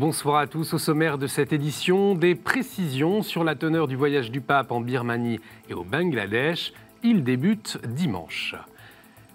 Bonsoir à tous. Au sommaire de cette édition, des précisions sur la teneur du voyage du pape en Birmanie et au Bangladesh. Il débute dimanche.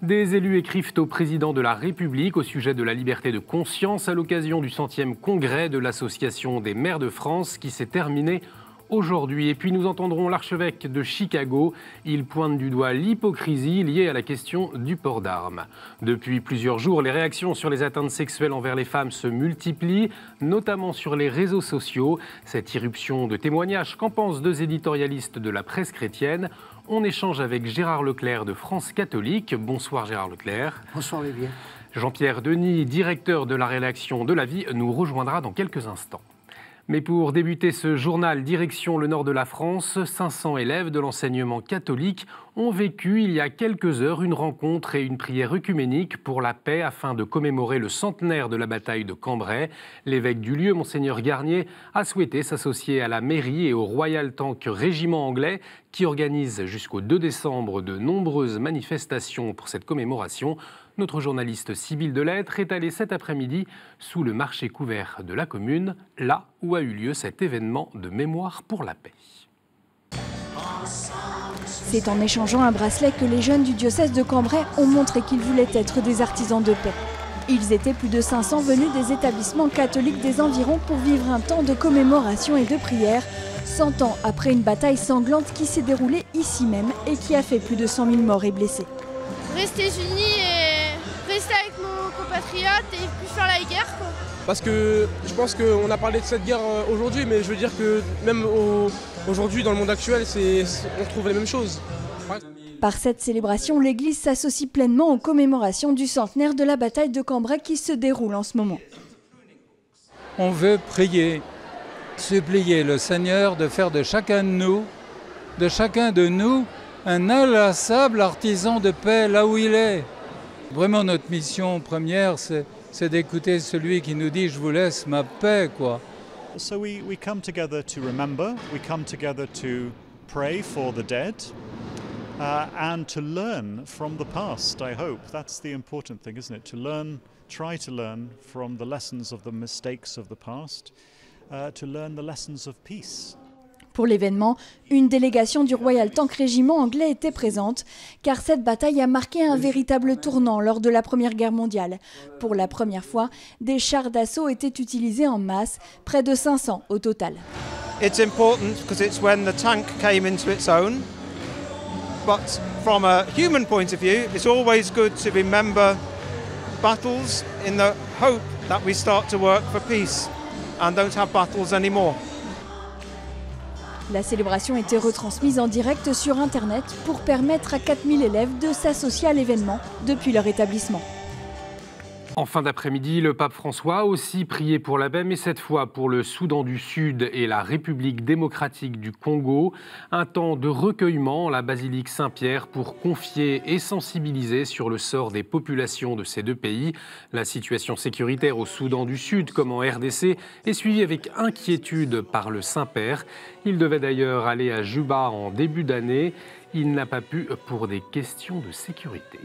Des élus écrivent au président de la République au sujet de la liberté de conscience à l'occasion du 100e congrès de l'Association des maires de France qui s'est terminé aujourd'hui. Et puis nous entendrons l'archevêque de Chicago. Il pointe du doigt l'hypocrisie liée à la question du port d'armes. Depuis plusieurs jours, les réactions sur les atteintes sexuelles envers les femmes se multiplient, notamment sur les réseaux sociaux. Cette irruption de témoignages, qu'en pensent deux éditorialistes de la presse chrétienne? On échange avec Gérard Leclerc de France Catholique. Bonsoir Gérard Leclerc. Bonsoir Olivier. Jean-Pierre Denis, directeur de la rédaction de La Vie, nous rejoindra dans quelques instants. Mais pour débuter ce journal, direction le nord de la France, 500 élèves de l'enseignement catholique ont vécu il y a quelques heures une rencontre et une prière œcuménique pour la paix afin de commémorer le centenaire de la bataille de Cambrai. L'évêque du lieu, Monseigneur Garnier, a souhaité s'associer à la mairie et au Royal Tank Régiment anglais qui organise jusqu'au 2 décembre de nombreuses manifestations pour cette commémoration. Notre journaliste Sybille Delettre est allée cet après-midi sous le marché couvert de la commune, là où a eu lieu cet événement de mémoire pour la paix. C'est en échangeant un bracelet que les jeunes du diocèse de Cambrai ont montré qu'ils voulaient être des artisans de paix. Ils étaient plus de 500 venus des établissements catholiques des environs pour vivre un temps de commémoration et de prière, 100 ans après une bataille sanglante qui s'est déroulée ici même et qui a fait plus de 100 000 morts et blessés. Rester unis et rester avec nos compatriotes et plus faire la guerre, quoi. Parce que je pense qu'on a parlé de cette guerre aujourd'hui, mais je veux dire que même aujourd'hui, dans le monde actuel, on retrouve les mêmes choses. Ouais. Par cette célébration, l'Église s'associe pleinement aux commémorations du centenaire de la bataille de Cambrai qui se déroule en ce moment. On veut prier, supplier le Seigneur de faire de chacun de nous, un inlassable artisan de paix là où il est. Vraiment, notre mission première, c'est d'écouter celui qui nous dit « je vous laisse ma paix ». So we come together to remember, we come together to pray for the dead and to learn from the past, I hope. That's the important thing, isn't it? To learn, try to learn from the lessons of the mistakes of the past, to learn the lessons of peace. Pour l'événement, une délégation du Royal Tank Régiment anglais était présente, car cette bataille a marqué un véritable tournant lors de la Première Guerre mondiale. Pour la première fois, des chars d'assaut étaient utilisés en masse, près de 500 au total. It's important because it's when the tank came into its own. But from a human point of view, it's always good to remember battles in the hope that we start to work for peace and don't have battles anymore. La célébration était retransmise en direct sur Internet pour permettre à 4000 élèves de s'associer à l'événement depuis leur établissement. En fin d'après-midi, le pape François a aussi prié pour la paix, mais cette fois pour le Soudan du Sud et la République démocratique du Congo. Un temps de recueillement à la basilique Saint-Pierre pour confier et sensibiliser sur le sort des populations de ces deux pays. La situation sécuritaire au Soudan du Sud, comme en RDC, est suivie avec inquiétude par le Saint-Père. Il devait d'ailleurs aller à Juba en début d'année. Il n'a pas pu pour des questions de sécurité.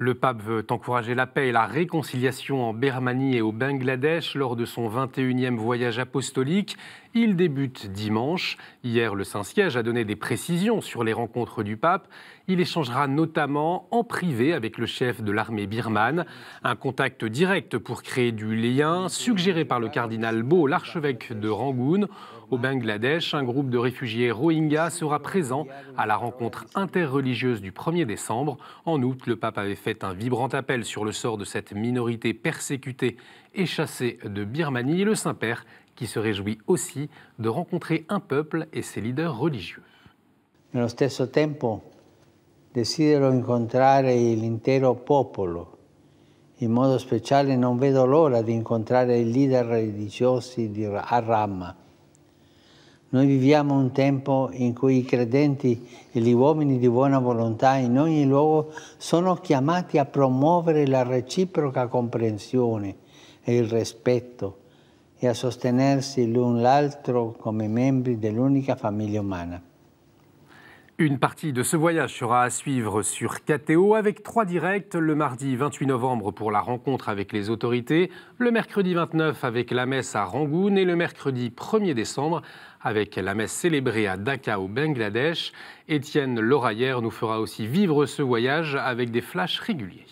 Le pape veut encourager la paix et la réconciliation en Birmanie et au Bangladesh lors de son 21e voyage apostolique. Il débute dimanche. Hier, le Saint-Siège a donné des précisions sur les rencontres du pape. Il échangera notamment en privé avec le chef de l'armée birmane. Un contact direct pour créer du lien, suggéré par le cardinal Bo, l'archevêque de Rangoon. Au Bangladesh, un groupe de réfugiés Rohingyas sera présent à la rencontre interreligieuse du 1er décembre. En août, le pape avait fait un vibrant appel sur le sort de cette minorité persécutée et chassée de Birmanie. Et le Saint-Père qui se réjouit aussi de rencontrer un peuple et ses leaders religieux. Nello stesso tempo desidero incontrare l'intero popolo. In modo speciale non vedo l'ora di incontrare i leader religiosi a Rama. Noi viviamo un tempo in cui i credenti e gli uomini di buona volontà in ogni luogo sono chiamati a promuovere la reciproca comprensione e il rispetto e a sostenersi l'un l'altro come membri dell'unica famiglia umana. Une partie de ce voyage sera à suivre sur KTO avec 3 directs, le mardi 28 novembre pour la rencontre avec les autorités, le mercredi 29 avec la messe à Rangoon et le mercredi 1er décembre avec la messe célébrée à Dhaka au Bangladesh. Étienne Loraillère nous fera aussi vivre ce voyage avec des flashs réguliers.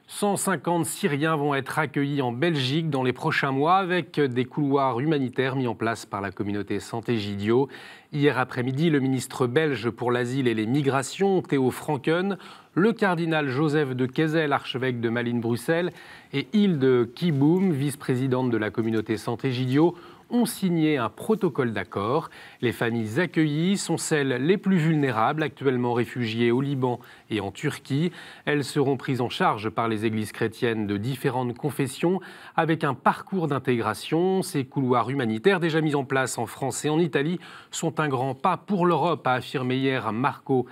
150 Syriens vont être accueillis en Belgique dans les prochains mois avec des couloirs humanitaires mis en place par la communauté Santé-Gidio. Hier après-midi, le ministre belge pour l'asile et les migrations, Theo Franken, le cardinal Joseph de Kessel, archevêque de Malines-Bruxelles, et Hilde Kiboum, vice-présidente de la communauté Santé-Gidio, ont signé un protocole d'accord. Les familles accueillies sont celles les plus vulnérables, actuellement réfugiées au Liban et en Turquie. Elles seront prises en charge par les églises chrétiennes de différentes confessions avec un parcours d'intégration. Ces couloirs humanitaires déjà mis en place en France et en Italie sont un grand pas pour l'Europe, a affirmé hier Marco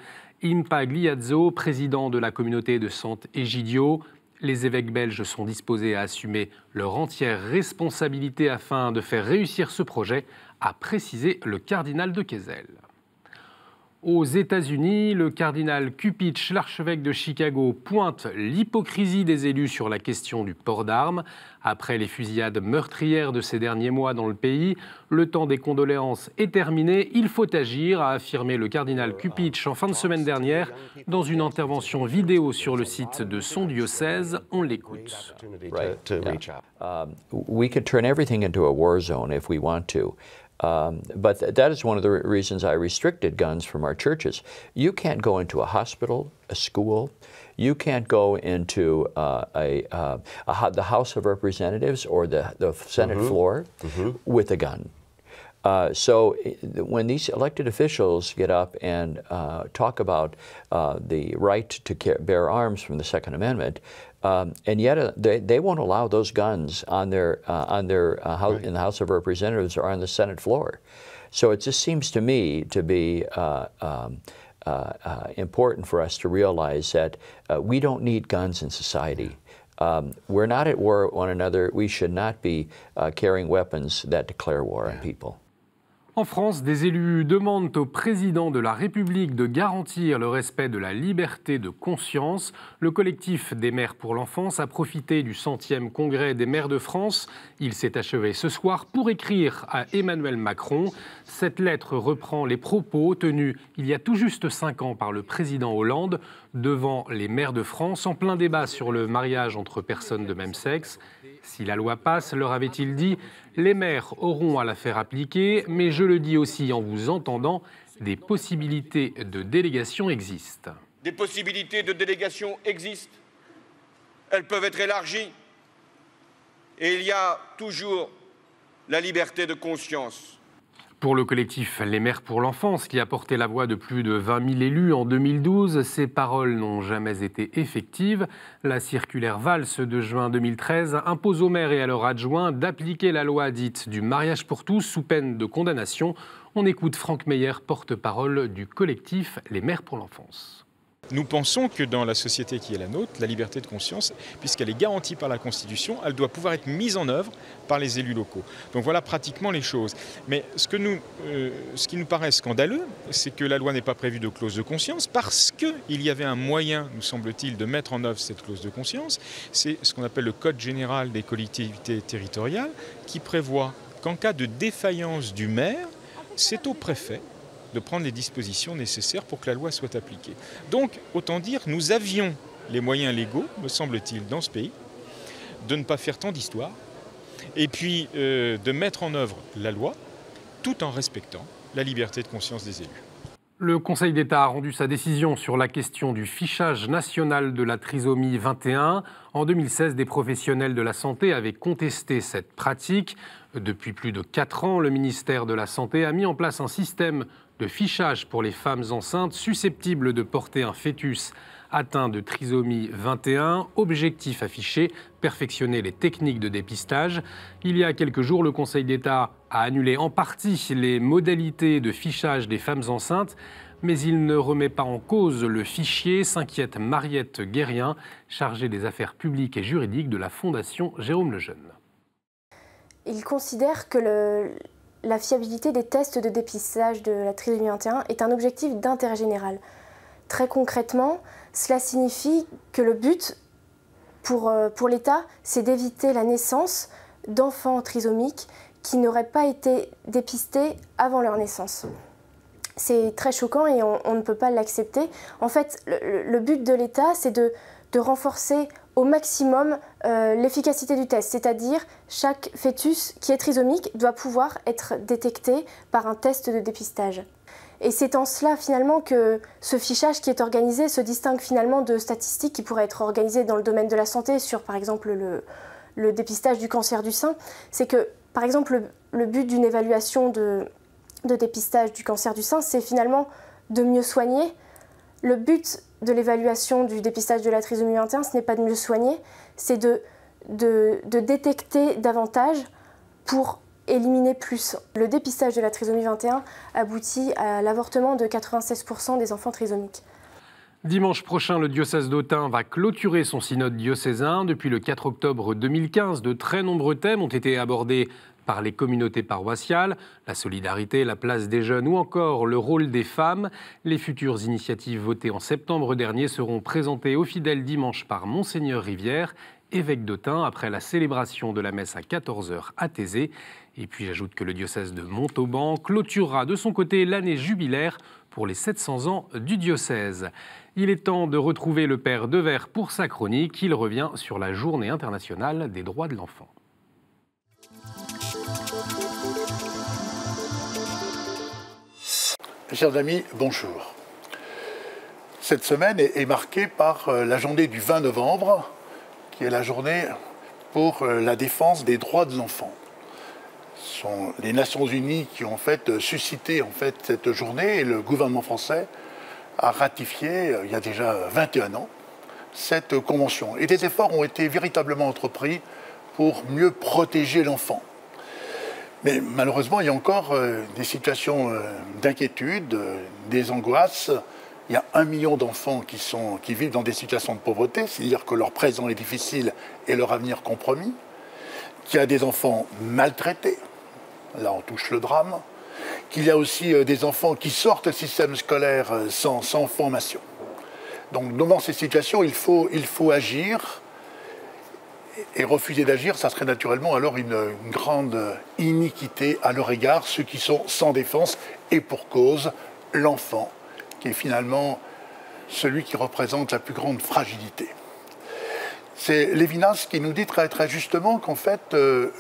Impagliazzo, président de la communauté de Sant'Egidio. Les évêques belges sont disposés à assumer leur entière responsabilité afin de faire réussir ce projet, a précisé le cardinal de Kessel. Aux États-Unis, le cardinal Cupich, l'archevêque de Chicago, pointe l'hypocrisie des élus sur la question du port d'armes. Après les fusillades meurtrières de ces derniers mois dans le pays, le temps des condoléances est terminé. Il faut agir, a affirmé le cardinal Cupich en fin de semaine dernière dans une intervention vidéo sur le site de son diocèse. On l'écoute. We could turn everything into a war zone if we want to. But that is one of the reasons I restricted guns from our churches. You can't go into a hospital, a school. You can't go into the House of Representatives or the Senate floor with a gun. So when these elected officials get up and talk about the right to bear arms from the Second Amendment, and yet they won't allow those guns on their house, in the House of Representatives or on the Senate floor. So it just seems to me to be important for us to realize that we don't need guns in society. We're not at war with one another. We should not be carrying weapons that declare war on people. En France, des élus demandent au président de la République de garantir le respect de la liberté de conscience. Le collectif des maires pour l'enfance a profité du 100e congrès des maires de France. Il s'est achevé ce soir pour écrire à Emmanuel Macron. Cette lettre reprend les propos tenus il y a tout juste 5 ans par le président Hollande devant les maires de France en plein débat sur le mariage entre personnes de même sexe. Si la loi passe, leur avait-il dit, les maires auront à la faire appliquer, mais je le dis aussi en vous entendant, des possibilités de délégation existent. Des possibilités de délégation existent. Elles peuvent être élargies. Et il y a toujours la liberté de conscience. Pour le collectif Les Maires pour l'Enfance, qui a porté la voix de plus de 20 000 élus en 2012, ces paroles n'ont jamais été effectives. La circulaire Valls de juin 2013 impose aux maires et à leurs adjoints d'appliquer la loi dite du mariage pour tous sous peine de condamnation. On écoute Franck Meyer, porte-parole du collectif Les Maires pour l'Enfance. Nous pensons que dans la société qui est la nôtre, la liberté de conscience, puisqu'elle est garantie par la Constitution, elle doit pouvoir être mise en œuvre par les élus locaux. Donc voilà pratiquement les choses. Mais ce qui nous paraît scandaleux, c'est que la loi n'ait pas prévu de clause de conscience parce qu'il y avait un moyen, nous semble-t-il, de mettre en œuvre cette clause de conscience. C'est ce qu'on appelle le Code général des collectivités territoriales qui prévoit qu'en cas de défaillance du maire, c'est au préfet de prendre les dispositions nécessaires pour que la loi soit appliquée. Donc, autant dire, nous avions les moyens légaux, me semble-t-il, dans ce pays, de ne pas faire tant d'histoires, et puis de mettre en œuvre la loi, tout en respectant la liberté de conscience des élus. Le Conseil d'État a rendu sa décision sur la question du fichage national de la trisomie 21. En 2016, des professionnels de la santé avaient contesté cette pratique. Depuis plus de 4 ans, le ministère de la Santé a mis en place un système de fichage pour les femmes enceintes susceptibles de porter un fœtus atteint de trisomie 21. Objectif affiché, perfectionner les techniques de dépistage. Il y a quelques jours, le Conseil d'État a annulé en partie les modalités de fichage des femmes enceintes, mais il ne remet pas en cause le fichier, s'inquiète Mariette Guérien, chargée des affaires publiques et juridiques de la Fondation Jérôme Lejeune. Il considère que la fiabilité des tests de dépistage de la trisomie 21 est un objectif d'intérêt général. Très concrètement, cela signifie que le but pour l'État, c'est d'éviter la naissance d'enfants trisomiques qui n'auraient pas été dépistés avant leur naissance. C'est très choquant et on ne peut pas l'accepter. En fait, le but de l'État, c'est de renforcer au maximum l'efficacité du test, c'est-à-dire chaque fœtus qui est trisomique doit pouvoir être détecté par un test de dépistage. Et c'est en cela finalement que ce fichage qui est organisé se distingue finalement de statistiques qui pourraient être organisées dans le domaine de la santé sur par exemple le dépistage du cancer du sein. C'est que par exemple le but d'une évaluation de dépistage du cancer du sein, c'est finalement de mieux soigner. Le but de l'évaluation du dépistage de la trisomie 21, ce n'est pas de mieux soigner, c'est de détecter davantage pour éliminer plus. Le dépistage de la trisomie 21 aboutit à l'avortement de 96% des enfants trisomiques. Dimanche prochain, le diocèse d'Autun va clôturer son synode diocésain. Depuis le 4 octobre 2015, de très nombreux thèmes ont été abordés par les communautés paroissiales, la solidarité, la place des jeunes ou encore le rôle des femmes. Les futures initiatives votées en septembre dernier seront présentées aux fidèles dimanche par Monseigneur Rivière, évêque d'Autun, après la célébration de la messe à 14h à Thésée. Et puis j'ajoute que le diocèse de Montauban clôturera de son côté l'année jubilaire pour les 700 ans du diocèse. Il est temps de retrouver le père Devers pour sa chronique. Il revient sur la Journée internationale des droits de l'enfant. Chers amis, bonjour. Cette semaine est marquée par la journée du 20 novembre, qui est la journée pour la défense des droits de l'enfant. Ce sont les Nations Unies qui ont suscité cette journée et le gouvernement français a ratifié, il y a déjà 21 ans, cette convention. Et des efforts ont été véritablement entrepris pour mieux protéger l'enfant. Mais malheureusement, il y a encore des situations d'inquiétude, des angoisses. Il y a 1 million d'enfants qui vivent dans des situations de pauvreté, c'est-à-dire que leur présent est difficile et leur avenir compromis. Qu'il y a des enfants maltraités, là on touche le drame. Qu'il y a aussi des enfants qui sortent du système scolaire sans formation. Donc devant ces situations, il faut agir. Et refuser d'agir, ça serait naturellement alors une grande iniquité à leur égard, ceux qui sont sans défense, et pour cause, l'enfant, qui est finalement celui qui représente la plus grande fragilité. C'est Lévinas qui nous dit très, très justement qu'en fait,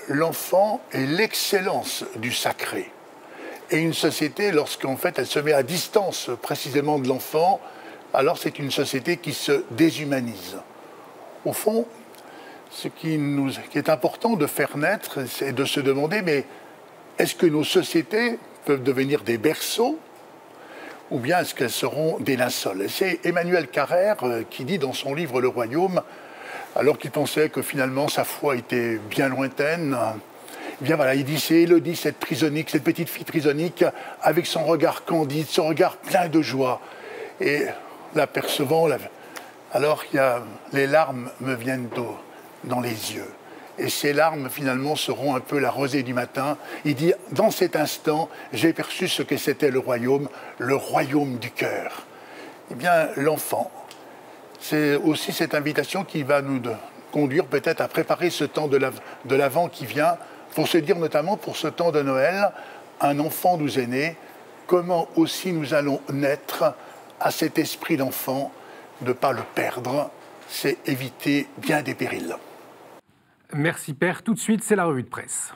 l'enfant est l'excellence du sacré. Et une société, lorsqu'en fait elle se met à distance précisément de l'enfant, alors c'est une société qui se déshumanise. Au fond, ce qui est important de faire naître, c'est de se demander, mais est-ce que nos sociétés peuvent devenir des berceaux ou bien est-ce qu'elles seront des linceuls? Et c'est Emmanuel Carrère qui dit dans son livre « Le Royaume », alors qu'il pensait que finalement sa foi était bien lointaine, eh bien voilà, il dit, c'est Élodie, cette petite fille trisonique, avec son regard candide, son regard plein de joie. Et l'apercevant, alors les larmes me viennent dans les yeux. Et ces larmes, finalement, seront un peu la rosée du matin. Il dit, dans cet instant, j'ai perçu ce que c'était le royaume du cœur. Eh bien, l'enfant, c'est aussi cette invitation qui va nous conduire peut-être à préparer ce temps de l'Avent qui vient, pour se dire notamment pour ce temps de Noël, un enfant nous est né, comment aussi nous allons naître à cet esprit d'enfant, ne pas le perdre, c'est éviter bien des périls. Merci Père. Tout de suite, c'est la revue de presse.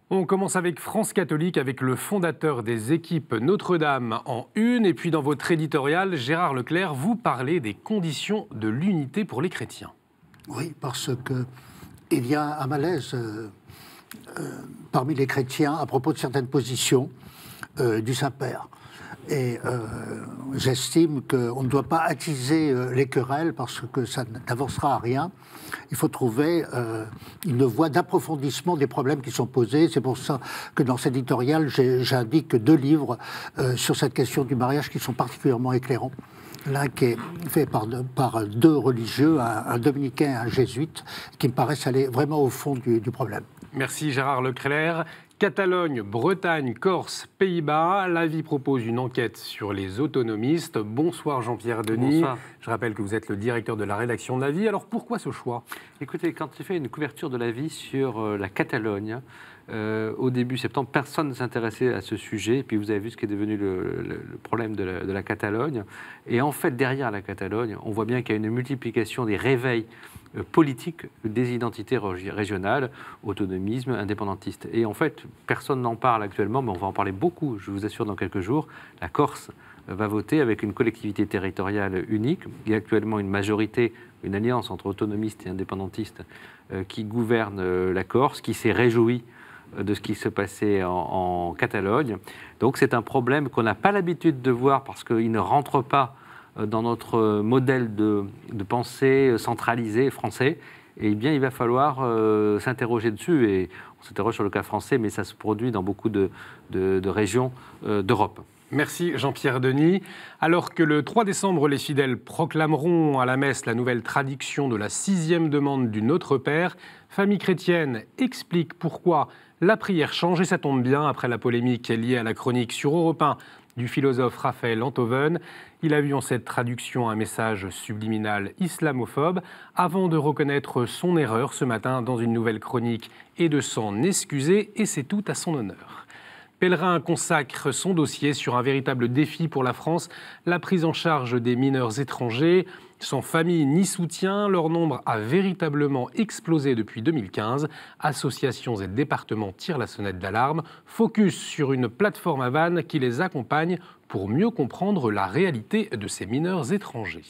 On commence avec France Catholique, avec le fondateur des équipes Notre-Dame en une. Et puis dans votre éditorial, Gérard Leclerc, vous parlez des conditions de l'unité pour les chrétiens. Oui, parce qu'il y a un malaise parmi les chrétiens à propos de certaines positions. du Saint-Père. Et j'estime qu'on ne doit pas attiser les querelles parce que ça n'avancera à rien. Il faut trouver une voie d'approfondissement des problèmes qui sont posés. C'est pour ça que dans cet éditorial, j'indique 2 livres sur cette question du mariage qui sont particulièrement éclairants. L'un qui est fait par 2 religieux, un dominicain et un jésuite, qui me paraissent aller vraiment au fond du problème. Merci Gérard Leclerc. Catalogne, Bretagne, Corse, Pays-Bas, La Vie propose une enquête sur les autonomistes. Bonsoir Jean-Pierre Denis. Bonsoir. Je rappelle que vous êtes le directeur de la rédaction de La Vie. Alors pourquoi ce choix? Écoutez, quand j'ai fait une couverture de La Vie sur la Catalogne, au début septembre, personne ne s'intéressait à ce sujet. Et puis vous avez vu ce qui est devenu le problème de la Catalogne. Et en fait, derrière la Catalogne, on voit bien qu'il y a une multiplication des réveils politique des identités régionales, autonomisme, indépendantiste. Et en fait, personne n'en parle actuellement, mais on va en parler beaucoup, je vous assure, dans quelques jours. La Corse va voter avec une collectivité territoriale unique. Il y a actuellement une majorité, une alliance entre autonomistes et indépendantistes qui gouverne la Corse, qui s'est réjouie de ce qui se passait en Catalogne. Donc c'est un problème qu'on n'a pas l'habitude de voir parce qu'il ne rentre pas dans notre modèle de pensée centralisé français, eh bien, il va falloir s'interroger dessus. Et on s'interroge sur le cas français, mais ça se produit dans beaucoup de régions d'Europe. Merci Jean-Pierre Denis. Alors que le 3 décembre, les fidèles proclameront à la messe la nouvelle traduction de la 6e demande du Notre Père, Famille chrétienne explique pourquoi la prière change, et ça tombe bien après la polémique liée à la chronique sur Europe 1 du philosophe Raphaël Enthoven. Il a vu en cette traduction un message subliminal islamophobe avant de reconnaître son erreur ce matin dans une nouvelle chronique et de s'en excuser, et c'est tout à son honneur. Pellegrin consacre son dossier sur un véritable défi pour la France, la prise en charge des mineurs étrangers. Sans famille ni soutien, leur nombre a véritablement explosé depuis 2015. Associations et départements tirent la sonnette d'alarme. Focus sur une plateforme à Vannes qui les accompagne pour mieux comprendre la réalité de ces mineurs étrangers.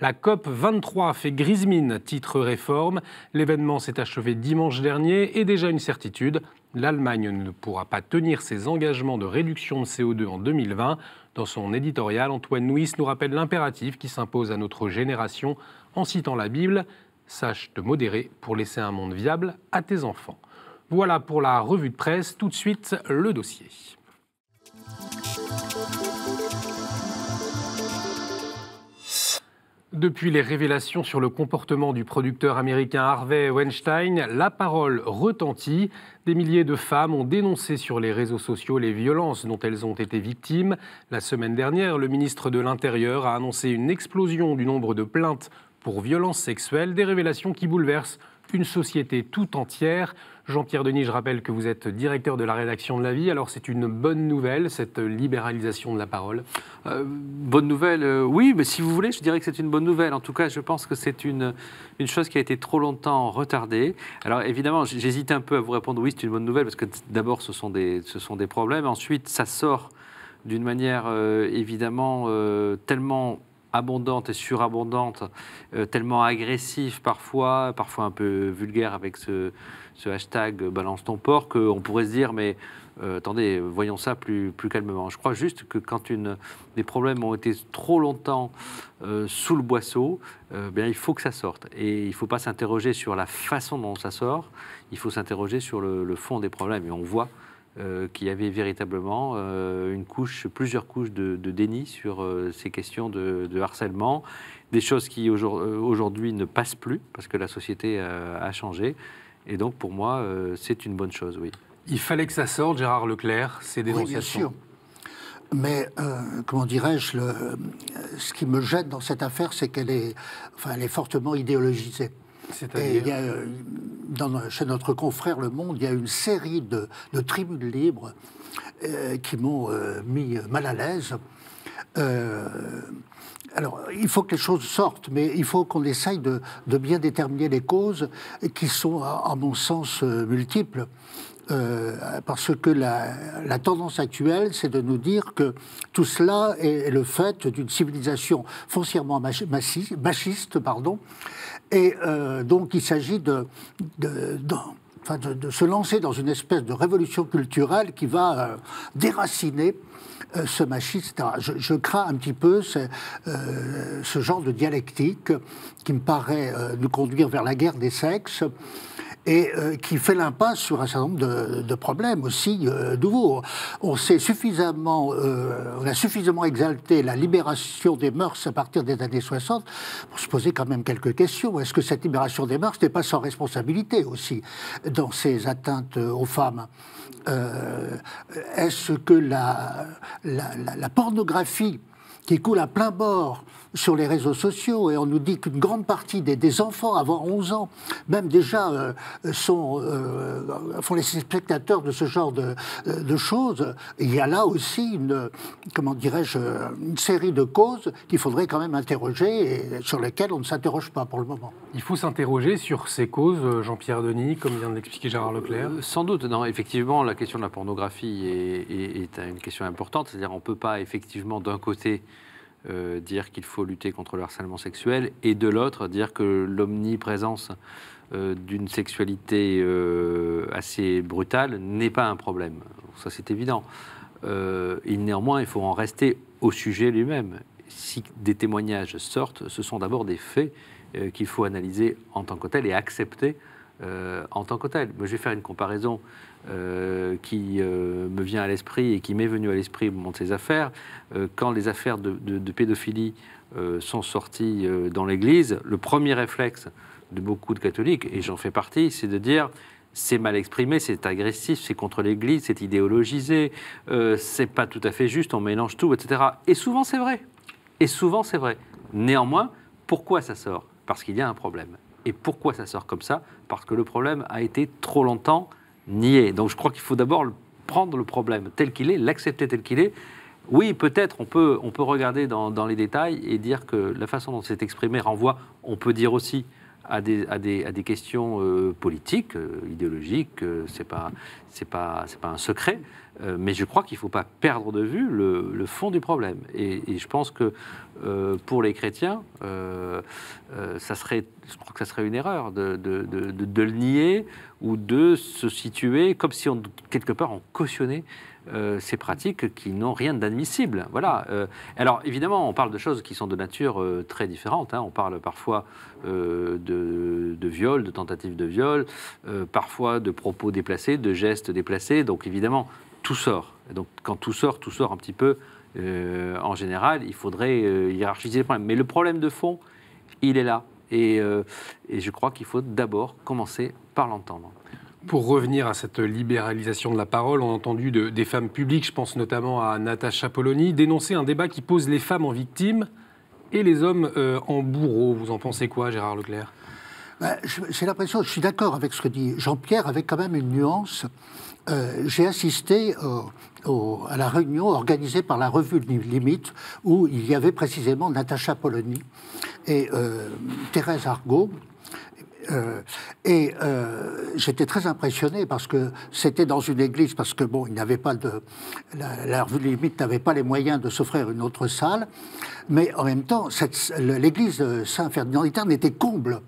La COP 23 fait grise mine, titre Réforme. L'événement s'est achevé dimanche dernier et déjà une certitude, l'Allemagne ne pourra pas tenir ses engagements de réduction de CO2 en 2020. Dans son éditorial, Antoine Nuis nous rappelle l'impératif qui s'impose à notre génération en citant la Bible « Sache te modérer pour laisser un monde viable à tes enfants ». Voilà pour la revue de presse. Tout de suite, le dossier. Depuis les révélations sur le comportement du producteur américain Harvey Weinstein, la parole retentit. Des milliers de femmes ont dénoncé sur les réseaux sociaux les violences dont elles ont été victimes. La semaine dernière, le ministre de l'Intérieur a annoncé une explosion du nombre de plaintes pour violences sexuelles, des révélations qui bouleversent une société tout entière. Jean-Pierre Denis, je rappelle que vous êtes directeur de la rédaction de La Vie. Alors c'est une bonne nouvelle, cette libéralisation de la parole? Bonne nouvelle, oui, mais si vous voulez, je dirais que c'est une bonne nouvelle. En tout cas, je pense que c'est une chose qui a été trop longtemps retardée. Alors évidemment, j'hésite un peu à vous répondre oui, c'est une bonne nouvelle, parce que d'abord, ce sont des problèmes. Ensuite, ça sort d'une manière évidemment tellement abondante et surabondante, tellement agressive parfois un peu vulgaire avec ce hashtag « balance ton porc », qu'on pourrait se dire, mais attendez, voyons ça plus calmement. Je crois juste que quand des problèmes ont été trop longtemps sous le boisseau, bien, il faut que ça sorte. Et il ne faut pas s'interroger sur la façon dont ça sort, il faut s'interroger sur le fond des problèmes. Et on voit qu'il y avait véritablement plusieurs couches de déni sur ces questions de harcèlement, des choses qui aujourd'hui ne passent plus parce que la société a changé. Et donc pour moi, c'est une bonne chose, oui. Il fallait que ça sorte, Gérard Leclerc, ces dénonciations. Oui, bien sûr. Mais, comment dirais-je, ce qui me gêne dans cette affaire, c'est qu'elle est fortement idéologisée. C'est-à-dire chez notre confrère Le Monde, il y a une série de tribunes libres qui m'ont mis mal à l'aise. Alors, il faut que les choses sortent, mais il faut qu'on essaye de bien déterminer les causes qui sont, à mon sens, multiples. Parce que la tendance actuelle, c'est de nous dire que tout cela est le fait d'une civilisation foncièrement machiste, et donc il s'agit de se lancer dans une espèce de révolution culturelle qui va déraciner ce machisme, etc. Je crains un petit peu ce genre de dialectique qui me paraît nous conduire vers la guerre des sexes et qui fait l'impasse sur un certain nombre de problèmes aussi nouveaux. On a suffisamment exalté la libération des mœurs à partir des années 60 pour se poser quand même quelques questions. Est-ce que cette libération des mœurs n'est pas sans responsabilité aussi dans ces atteintes aux femmes ? Est-ce que la pornographie qui coule à plein bord sur les réseaux sociaux, et on nous dit qu'une grande partie des enfants avant 11 ans, même déjà, font les spectateurs de ce genre de choses. Il y a là aussi une série de causes qu'il faudrait quand même interroger et sur lesquelles on ne s'interroge pas pour le moment. Il faut s'interroger sur ces causes, Jean-Pierre Denis, comme vient de l'expliquer Gérard Leclerc. Sans doute, non. Effectivement, la question de la pornographie est une question importante. C'est-à-dire on ne peut pas, effectivement, d'un côté, dire qu'il faut lutter contre le harcèlement sexuel et de l'autre dire que l'omniprésence d'une sexualité assez brutale n'est pas un problème. Ça, c'est évident. Néanmoins, il faut en rester au sujet lui-même. Si des témoignages sortent, ce sont d'abord des faits qu'il faut analyser en tant que tels et accepter en tant que tels. Je vais faire une comparaison qui me vient à l'esprit et qui m'est venue à l'esprit au moment de ces affaires. Quand les affaires de pédophilie sont sorties dans l'Église, le premier réflexe de beaucoup de catholiques, et j'en fais partie, c'est de dire c'est mal exprimé, c'est agressif, c'est contre l'Église, c'est idéologisé, c'est pas tout à fait juste, on mélange tout, etc. Et souvent c'est vrai. Et souvent c'est vrai. Néanmoins, pourquoi ça sort ? Parce qu'il y a un problème. Et pourquoi ça sort comme ça ? Parce que le problème a été trop longtemps nié. Donc je crois qu'il faut d'abord prendre le problème tel qu'il est, l'accepter tel qu'il est. Oui, peut-être on peut regarder dans les détails et dire que la façon dont c'est exprimé renvoie, on peut dire aussi, à des questions politiques, idéologiques, c'est pas un secret, mais je crois qu'il ne faut pas perdre de vue le fond du problème. Et je pense que pour les chrétiens, je crois que ça serait une erreur de le nier ou de se situer comme si quelque part on cautionnait ces pratiques qui n'ont rien d'admissible. Voilà. Alors évidemment, on parle de choses qui sont de nature très différente. On parle parfois de viol, de tentatives de viol, parfois de propos déplacés, de gestes déplacés. Donc évidemment, tout sort. Et donc quand tout sort un petit peu, en général, il faudrait hiérarchiser les problèmes. Mais le problème de fond, il est là. Et je crois qu'il faut d'abord commencer par l'entendre. Pour revenir à cette libéralisation de la parole, on a entendu des femmes publiques, je pense notamment à Natacha Polony, dénoncer un débat qui pose les femmes en victimes et les hommes en bourreaux. Vous en pensez quoi, Gérard Leclerc ? J'ai l'impression, je suis d'accord avec ce que dit Jean-Pierre, avec quand même une nuance. J'ai assisté à la réunion organisée par la revue Limite, où il y avait précisément Natacha Polony et Thérèse Argot. J'étais très impressionné parce que c'était dans une église, parce que bon, il n'avait pas la revue Limite n'avait pas les moyens de s'offrir une autre salle, mais en même temps, l'église Saint-Ferdinand d'Iterne était comble.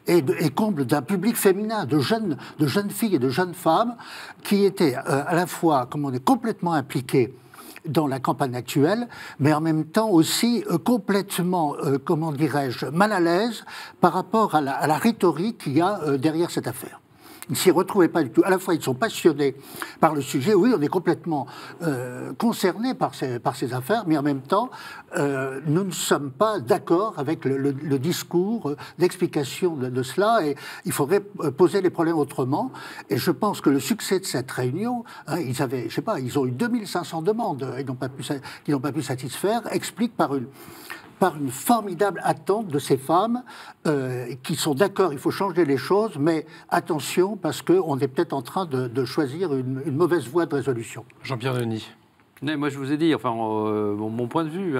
Et comble d'un public féminin, de jeunes filles et de jeunes femmes qui étaient à la fois complètement impliquées dans la campagne actuelle, mais en même temps aussi complètement, mal à l'aise par rapport à la rhétorique qu'il y a derrière cette affaire. Ils ne s'y retrouvaient pas du tout. À la fois, ils sont passionnés par le sujet. Oui, on est complètement concernés par ces affaires, mais en même temps, nous ne sommes pas d'accord avec le discours d'explication de cela. Et il faudrait poser les problèmes autrement. Et je pense que le succès de cette réunion, ils ont eu 2500 demandes qu'ils n'ont pas pu satisfaire, explique par une formidable attente de ces femmes qui sont d'accord, il faut changer les choses, mais attention, parce qu'on est peut-être en train de choisir une mauvaise voie de résolution. Jean-Pierre Denis. Moi, je vous ai dit, mon point de vue,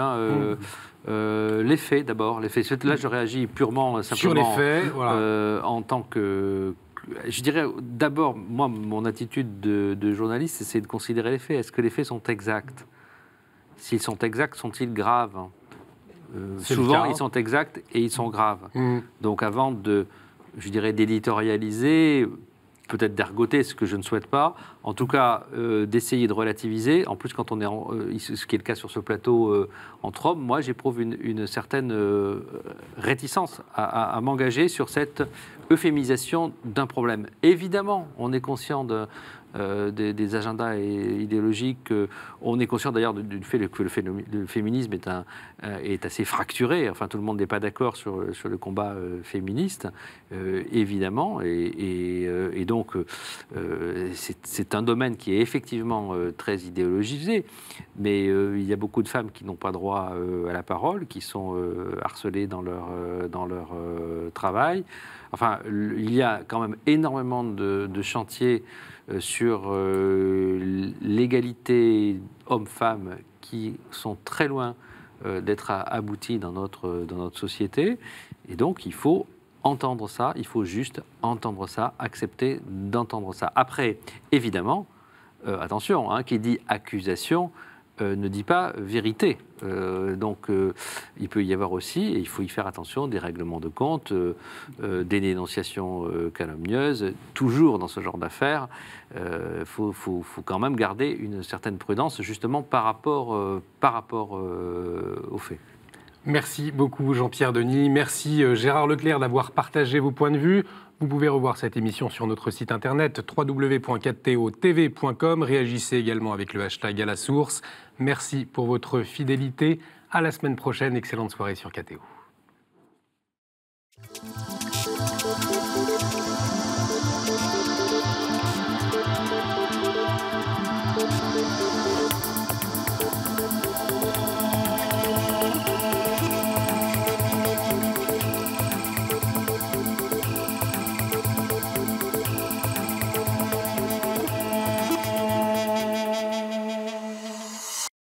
les faits d'abord. Les faits. Là, je réagis purement, simplement. Sur les faits, voilà. En tant que... Je dirais, d'abord, moi, mon attitude de journaliste, c'est de considérer les faits. Est-ce que les faits sont exacts ? S'ils sont exacts, sont-ils graves ? Souvent, ils sont exacts et ils sont graves. Donc, avant d'éditorialiser, peut-être d'ergoter, ce que je ne souhaite pas, en tout cas d'essayer de relativiser. En plus, quand on est, ce qui est le cas sur ce plateau entre hommes, moi j'éprouve une certaine réticence à m'engager sur cette euphémisation d'un problème. Évidemment, on est conscient des agendas idéologiques. On est conscient d'ailleurs du fait que le féminisme est assez fracturé. Enfin, tout le monde n'est pas d'accord sur le combat féministe, évidemment. Et donc, c'est un domaine qui est effectivement très idéologisé. Mais il y a beaucoup de femmes qui n'ont pas droit à la parole, qui sont harcelées dans leur travail. Enfin, il y a quand même énormément de chantiers sur l'égalité homme-femme qui sont très loin d'être aboutis dans notre société. Et donc, il faut entendre ça, il faut juste entendre ça, accepter d'entendre ça. Après, évidemment, attention, qui dit accusation ne dit pas vérité. Donc, il peut y avoir aussi, et il faut y faire attention, des règlements de compte, des dénonciations calomnieuses. Toujours dans ce genre d'affaires, faut quand même garder une certaine prudence, justement par rapport aux faits. Merci beaucoup Jean-Pierre Denis. Merci Gérard Leclerc d'avoir partagé vos points de vue. Vous pouvez revoir cette émission sur notre site internet www.4totv.com. Réagissez également avec le hashtag à la source. Merci pour votre fidélité. À la semaine prochaine. Excellente soirée sur KTO.